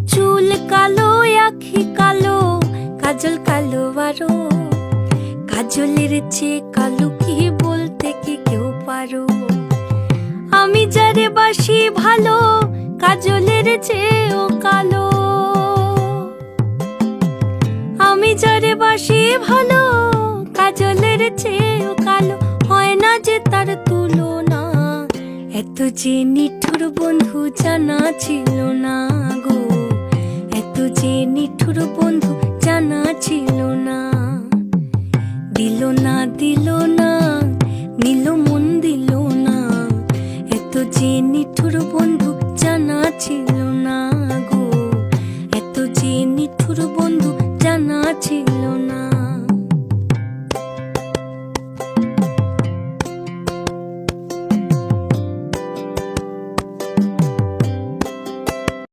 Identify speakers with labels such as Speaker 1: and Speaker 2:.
Speaker 1: চুল কালো, আখি কালো, কাজল কালো আরো। কাজলের চেয়ে কালো কি বলতে কি কেউ পারো? আমি যারে বাসি ভালো, কাজলের চেয়েও কালো। আমি যারে বাসি ভালো, কাজলের চেয়েও কালো। হয় না যে তার তুলনা, এত যে নিঠুর বন্ধু জানা ছিল না।